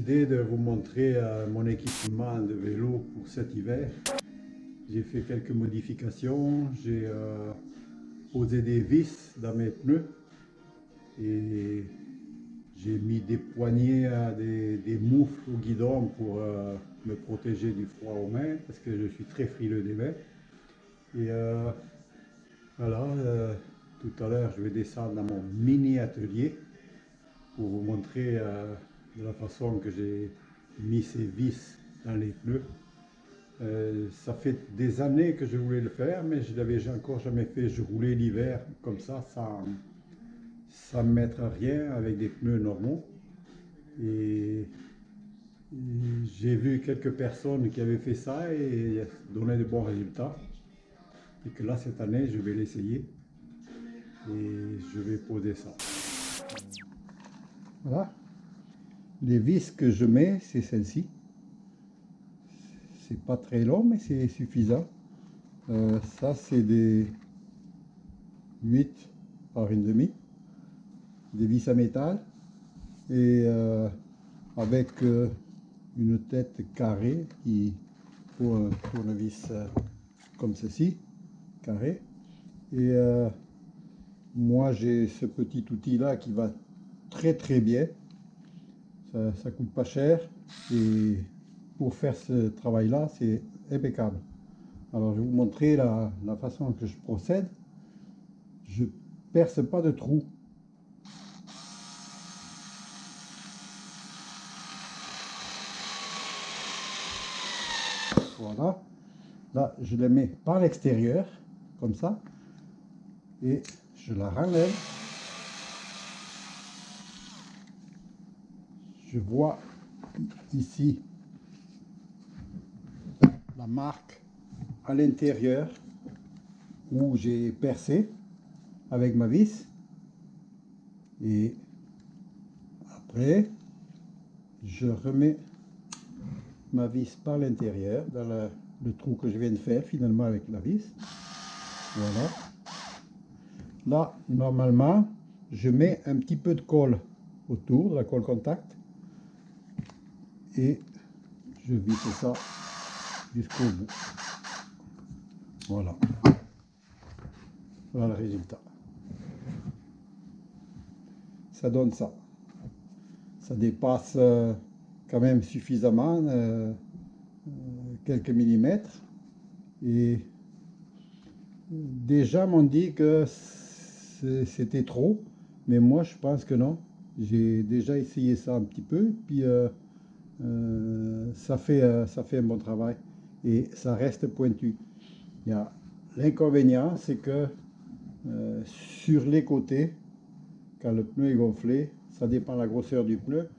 décidé de vous montrer mon équipement de vélo pour cet hiver. J'ai fait quelques modifications, j'ai posé des vis dans mes pneus et j'ai mis des poignées, des moufles au guidon pour me protéger du froid aux mains parce que je suis très frileux des mains. Et voilà, tout à l'heure je vais descendre dans mon mini atelier pour vous montrer de la façon que j'ai mis ces vis dans les pneus. Ça fait des années que je voulais le faire, mais je ne l'avais encore jamais fait. Je roulais l'hiver comme ça, sans mettre rien, avec des pneus normaux. Et j'ai vu quelques personnes qui avaient fait ça et donné de bons résultats. Et que là, cette année, je vais l'essayer. Et je vais poser ça. Voilà. Les vis que je mets, c'est celle-ci. C'est pas très long, mais c'est suffisant. Ça, c'est des 8 par une demi. Des vis à métal. Et avec une tête carrée qui pour une vis comme ceci, carré. Et moi, j'ai ce petit outil-là qui va très bien. Ça coûte pas cher et pour faire ce travail-là, c'est impeccable. Alors, je vais vous montrer la façon que je procède. Je perce pas de trou. Voilà. Là, je la mets par l'extérieur, comme ça, et je la renlève. Je vois ici la marque à l'intérieur où j'ai percé avec ma vis. Et après, je remets ma vis par l'intérieur dans le trou que je viens de faire finalement avec la vis. Voilà. Là, normalement, je mets un petit peu de colle autour, de la colle contact. Et je visse ça jusqu'au bout. Voilà. Voilà le résultat. Ça donne ça. Ça dépasse quand même suffisamment, quelques millimètres. Et déjà m'ont dit que c'était trop, mais moi je pense que non. J'ai déjà essayé ça un petit peu, puis ça fait un bon travail et ça reste pointu. Il y a l'inconvénient, c'est que sur les côtés, quand le pneu est gonflé, ça dépend de la grosseur du pneu,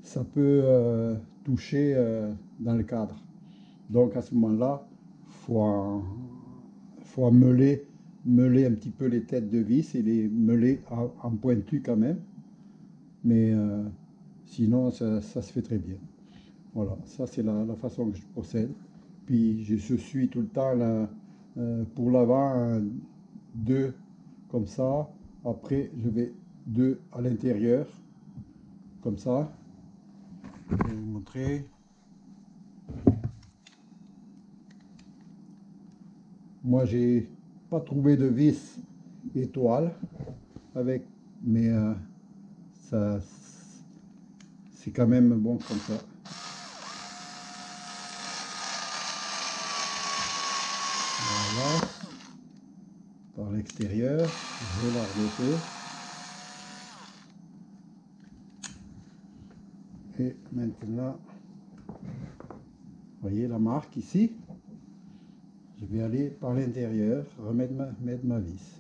ça peut toucher dans le cadre. Donc à ce moment-là, faut meuler un petit peu les têtes de vis et les meuler en pointu quand même. Mais sinon, ça se fait très bien. Voilà, ça c'est la façon que je procède. Puis je suis tout le temps là, pour l'avant, 2 comme ça. Après, je vais 2 à l'intérieur, comme ça. Je vais vous montrer. Moi, j'ai pas trouvé de vis étoile avec, mais ça, c'est quand même bon comme ça. Voilà. Par l'extérieur, je vais la remonter. Et maintenant, vous voyez la marque ici. Je vais aller par l'intérieur, mettre ma vis.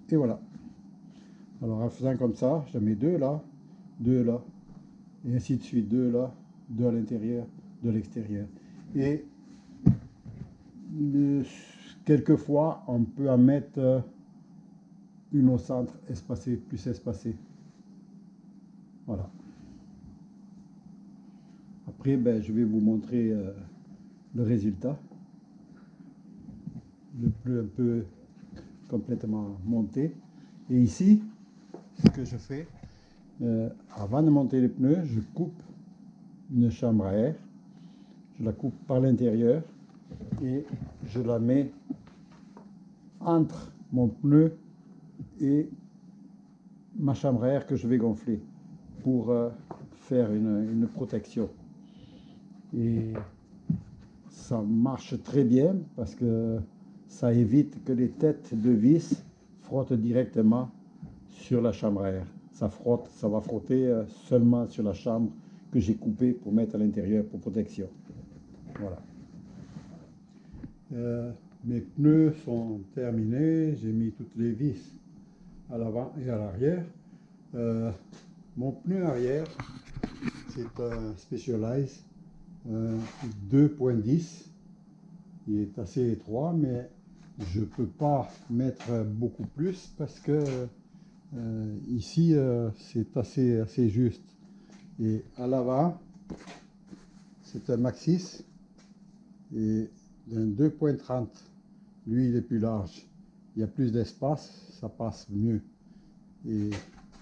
Et voilà. Alors en faisant comme ça, je mets 2 là, et ainsi de suite, 2 là, 2 à l'intérieur, 2 à l'extérieur. Et quelquefois, on peut en mettre une au centre, espacée, plus espacée. Voilà. Après, ben, je vais vous montrer le résultat. Le pneu un peu complètement monté. Et ici, ce que je fais, avant de monter les pneus, je coupe une chambre à air. Je la coupe par l'intérieur et je la mets entre mon pneu et ma chambre à air que je vais gonfler pour faire une protection. Et ça marche très bien parce que ça évite que les têtes de vis frottent directement sur la chambre à air. Ça va frotter seulement sur la chambre que j'ai coupée pour mettre à l'intérieur pour protection. Voilà. Mes pneus sont terminés, j'ai mis toutes les vis à l'avant et à l'arrière. Mon pneu arrière, c'est un Specialized 2.10. Il est assez étroit, mais je ne peux pas mettre beaucoup plus parce que ici c'est assez juste. Et à l'avant, c'est un Maxxis et d'un 2.30. Lui, il est plus large. Il y a plus d'espace, ça passe mieux. Et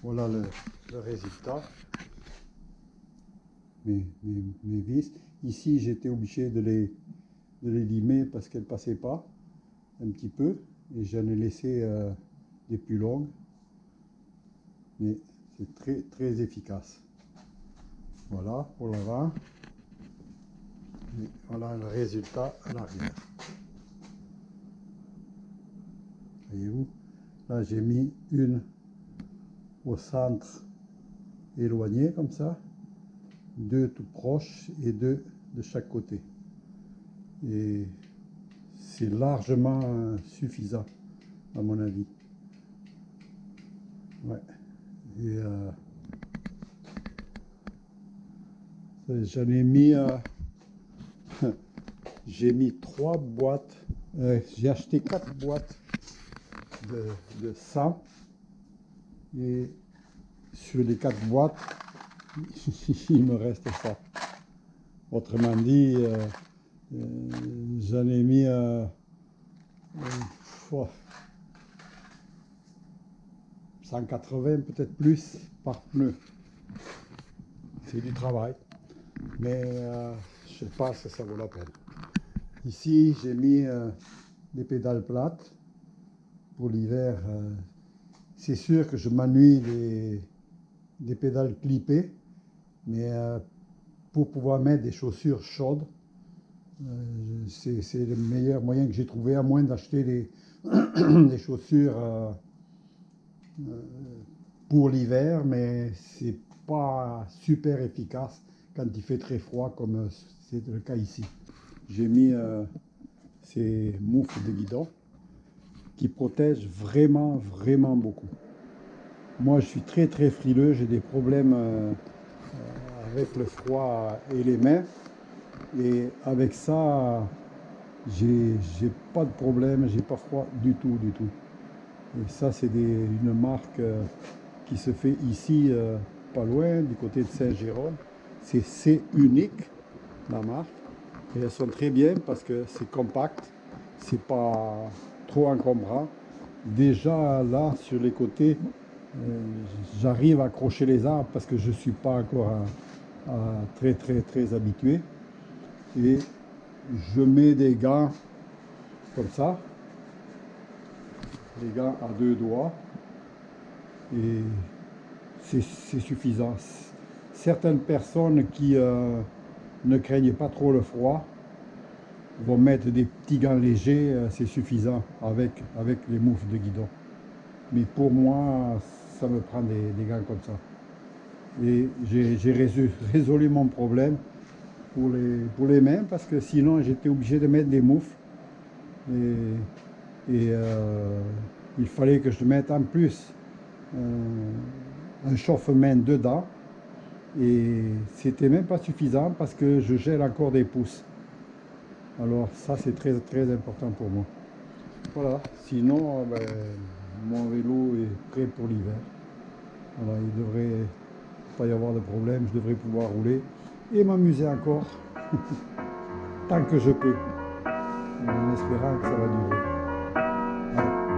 voilà le résultat. Mes vis. Ici, j'étais obligé de les limer parce qu'elles ne passaient pas un petit peu. Et j'en ai laissé des plus longues. Mais c'est très efficace. Voilà pour l'avant. Et voilà le résultat à l'arrière. Voyez-vous? Là, j'ai mis une au centre éloigné comme ça, deux tout proches et deux de chaque côté. Et c'est largement suffisant à mon avis. Ouais. Et j'en ai mis j'ai mis 3 boîtes, j'ai acheté 4 boîtes de 100 et sur les 4 boîtes il me reste ça. Autrement dit, j'en ai mis 180 peut-être plus par pneu. C'est du travail, mais je pense que ça vaut la peine. Ici, j'ai mis des pédales plates pour l'hiver. C'est sûr que je m'ennuie des pédales clippées, mais pour pouvoir mettre des chaussures chaudes, c'est le meilleur moyen que j'ai trouvé, à moins d'acheter des chaussures pour l'hiver, mais c'est pas super efficace quand il fait très froid comme c'est le cas ici. J'ai mis ces moufles de guidon qui protègent vraiment beaucoup. Moi je suis très frileux, j'ai des problèmes avec le froid et les mains, et avec ça j'ai pas de problème, j'ai pas froid du tout. Et ça c'est une marque qui se fait ici pas loin, du côté de Saint-Jérôme. C'est C-Unique la marque, et elles sont très bien parce que c'est compact, c'est pas trop encombrant. Déjà là sur les côtés, j'arrive à accrocher les arbres parce que je ne suis pas encore très habitué. Et je mets des gants comme ça, les gants à 2 doigts, et c'est suffisant. Certaines personnes qui ne craignent pas trop le froid vont mettre des petits gants légers, c'est suffisant avec les moufles de guidon. Mais pour moi, ça me prend des gants comme ça. Et j'ai résolu mon problème pour les mains, parce que sinon j'étais obligé de mettre des moufles. Et il fallait que je mette en plus un chauffe-main dedans. Et c'était même pas suffisant parce que je gèle encore des pouces. Alors ça c'est très important pour moi. Voilà, sinon mon vélo est prêt pour l'hiver. Voilà, il ne devrait pas y avoir de problème, je devrais pouvoir rouler. et m'amuser encore tant que je peux, en espérant que ça va durer. Voilà.